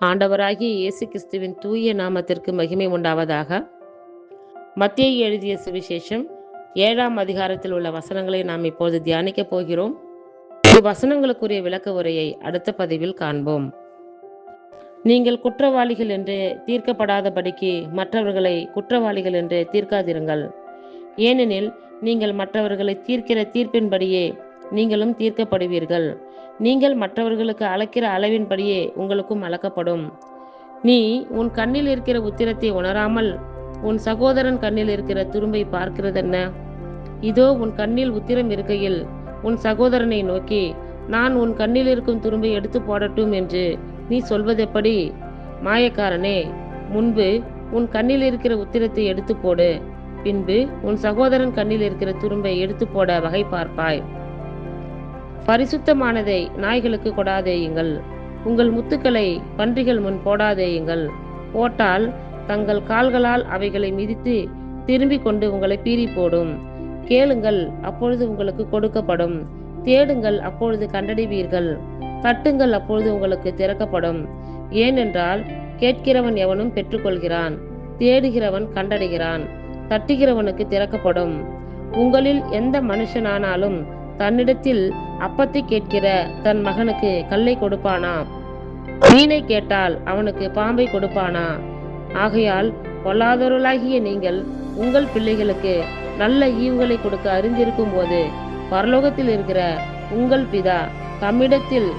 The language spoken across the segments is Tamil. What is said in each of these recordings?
ஆண்டவராகிய இயேசு கிறிஸ்துவின் தூய நாமத்திற்கு மகிமை உண்டாவதாக. மத்தேயு எழுதிய சுவிசேஷம் 7ஆம் அதிகாரத்தில் உள்ள வசனங்களை நாம் இப்போது தியானிக்கப் போகிறோம். வசனங்களுக்குரிய விளக்க உரையை அடுத்த பதிவில் காண்போம். நீங்கள் குற்றவாளிகள் என்று தீர்க்கப்படாதபடிக்கு மற்றவர்களை குற்றவாளிகள் என்று தீர்க்காதிருங்கள். ஏனெனில் நீங்கள் மற்றவர்களை தீர்க்கிற தீர்ப்பின்படியே நீங்களும் தீர்க்கப்படுவீர்கள். நீங்கள் மற்றவர்களுக்கு அளக்கிற அளவின்படியே உங்களுக்கும் அளக்கப்படும். நீ உன் கண்ணில் இருக்கிற உத்திரத்தை உணராமல் உன் சகோதரன் கண்ணில் இருக்கிற துரும்பை பார்க்கிறதென்ன? இதோ உன் கண்ணில் உத்திரம் இருக்கையில் உன் சகோதரனை நோக்கி, நான் உன் கண்ணில் இருக்கும் துரும்பை எடுத்து போடட்டும் என்று நீ சொல்வதெப்படி? மாயக்காரனே, முன்பு உன் கண்ணில் இருக்கிற உத்திரத்தை எடுத்து போடு, பின்பு உன் சகோதரன் கண்ணில் இருக்கிற துரும்பை எடுத்து போட வகை பார்ப்பாய். பரிசுத்தமானதை நாய்களுக்கு கொடாதேயுங்கள், உங்கள் முத்துக்களை பன்றிகள் முன் போடாதேயுங்கள். போட்டால் தங்கள் கால்களால் அவைகளை மிதித்து திரும்பிக் கொண்டு உங்களை பீறி போடும். கேளுங்கள், அப்பொழுது உங்களுக்கு கொடுக்கப்படும். தேடுங்கள், அப்பொழுது கண்டடைவீர்கள். தட்டுங்கள், அப்பொழுது உங்களுக்கு திறக்கப்படும். ஏனென்றால் கேட்கிறவன் எவனும் பெற்றுக்கொள்கிறான், தேடுகிறவன் கண்டடைகிறான், தட்டுகிறவனுக்கு திறக்கப்படும். உங்களில் எந்த மனுஷனானாலும் தன்னிடத்தில் அப்பத்தை கேட்கிற தன் மகனுக்கு கல்லை கொடுப்பானா? மீனை கேட்டால் அவனுக்கு பாம்பை கொடுப்பானா? ஆகையால் பொல்லாதவர்களாகிய நீங்கள் உங்கள் பிள்ளைகளுக்கு நல்ல ஈவுகளை கொடுக்க அறிந்திருக்கும் போது பரலோகத்தில் இருக்கிற உங்கள் பிதா தம்மிடத்தில்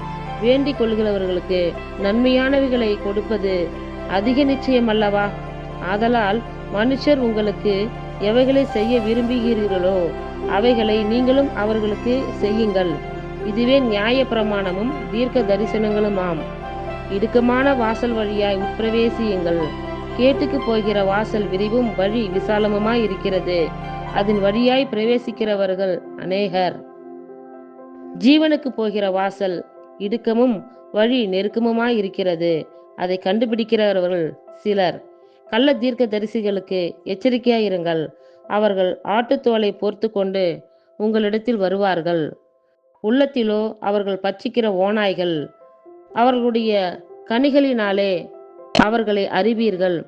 வேண்டிக் கொள்கிறவர்களுக்கு நன்மையானவைகளை கொடுப்பது அதிக நிச்சயம் அல்லவா? ஆதலால் மனுஷர் உங்களுக்கு எவைகளை செய்ய விரும்புகிறீர்களோ அவைகளை நீங்களும் அவர்களுக்கு செய்யுங்கள். இதுவே நியாய பிரமாணமும் தீர்க்க தரிசனங்களுமாம். இடுக்கமான வாசல் வழியாய் உட்பிரவேசியுங்கள். கேட்டுக்கு போகிற வாசல் விரிவும் வழி விசாலமுமாய் இருக்கிறது, அதன் வழியாய் பிரவேசிக்கிறவர்கள் அநேகர். ஜீவனுக்கு போகிற வாசல் இடுக்கமும் வழி நெருக்கமுமாய் இருக்கிறது, அதை கண்டுபிடிக்கிறவர்கள் சிலர். கள்ள தீர்க்க தரிசிகளுக்கு எச்சரிக்கையாயிருங்கள். அவர்கள் ஆட்டுத்தோலை போர்த்து கொண்டு உங்களிடத்தில் வருவார்கள், உள்ளத்திலோ அவர்கள் பட்சிக்கிற ஓநாய்கள். அவர்களுடைய கனிகளினாலே அவர்களை அறிவீர்கள்.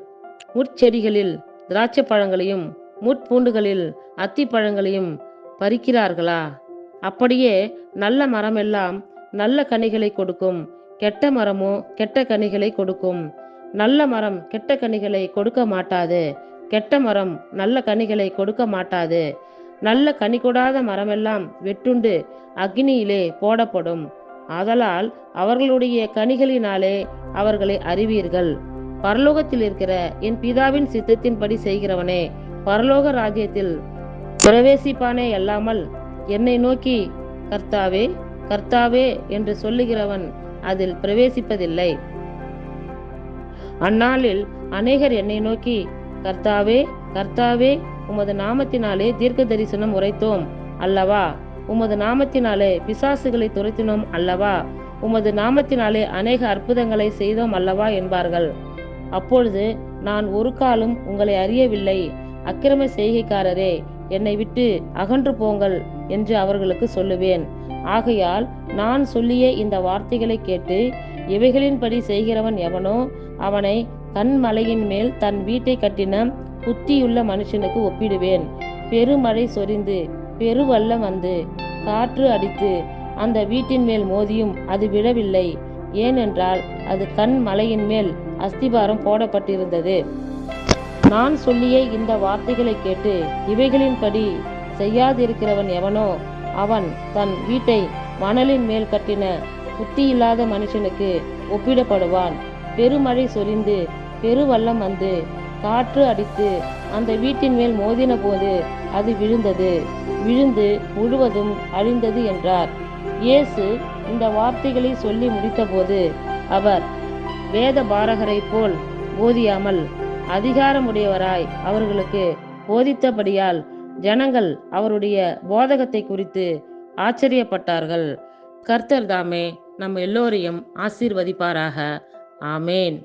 முட்செடிகளில் திராட்சை பழங்களையும் முட்பூண்டுகளில் அத்திப்பழங்களையும் பறிக்கிறார்களா? அப்படியே நல்ல மரமெல்லாம் நல்ல கனிகளை கொடுக்கும், கெட்ட மரமோ கெட்ட கனிகளை கொடுக்கும். நல்ல மரம் கெட்ட கனிகளை கொடுக்க மாட்டாது, கெட்ட மரம் நல்ல கனிகளை கொடுக்க மாட்டாது. நல்ல கனி கொடாத மரமெல்லாம் வெட்டுண்டு அக்னியிலே போடப்படும். ஆதலால் அவர்களுடைய கனிகளினாலே அவர்களை அறிவீர்கள். பரலோகத்தில் இருக்கிற என் பிதாவின் சித்தத்தின்படி செய்கிறவனே பரலோக ராஜ்யத்தில் பிரவேசிப்பானே அல்லாமல் என்னை நோக்கி கர்த்தாவே கர்த்தாவே என்று சொல்லுகிறவன் அதில் பிரவேசிப்பதில்லை. அந்நாளில் அநேகர் என்னை நோக்கி, கர்த்தாவே கர்த்தாவே, உமது நாமத்தினாலே தீர்க்க தரிசனம் உரைத்தோம் அல்லவா? உமது நாமத்தினாலே பிசாசுகளை துரத்தினோம் அல்லவா? உமது நாமத்தினாலே அநேக அற்புதங்களை செய்தோம் அல்லவா என்பார்கள். அப்பொழுது நான் ஒரு காலும் உங்களை அறியவில்லை, அக்கிரம செய்கைக்காரரே, என்னை விட்டு அகன்று போங்கள் என்று அவர்களுக்கு சொல்லுவேன். ஆகையால் நான் சொல்லிய இந்த வார்த்தைகளை கேட்டு இவைகளின்படி செய்கிறவன் எவனோ அவனை கண்மலையின் மேல் தன் வீட்டை கட்டின புத்தியுள்ள மனுஷனுக்கு ஒப்பிடுவேன். பெருமழை சொரிந்து பெருவெள்ளம் வந்து காற்று அடித்து அந்த வீட்டின் மேல் மோதியும் அது விழவில்லை, ஏனென்றால் அது கண்மலையின் மேல் அஸ்திபாரம் போடப்பட்டிருந்தது. நான் சொல்லிய இந்த வார்த்தைகளை கேட்டு இவைகளின்படி செய்யாதிருக்கிறவன் எவனோ அவன் தன் வீட்டை மணலின் மேல் கட்டின புத்தியில்லாத மனுஷனுக்கு ஒப்பிடப்படுவான். பெருமழை சொரிந்து பெருவெள்ளம் வந்து காற்று அடித்து அந்த வீட்டின் மேல் மோதின போது அது விழுந்து முழுவதும் அழிந்தது என்றார். இயேசு இந்த வார்த்தைகளை சொல்லி முடித்தபோது அவர் வேத பாரகரை போல் போதியாமல் அதிகாரமுடையவராய் அவர்களுக்கு போதித்தபடியால் ஜனங்கள் அவருடைய போதகத்தை குறித்து ஆச்சரியப்பட்டார்கள். கர்த்தர் தாமே நம்ம எல்லோரையும் ஆசீர்வதிப்பாராக. ஆமேன்.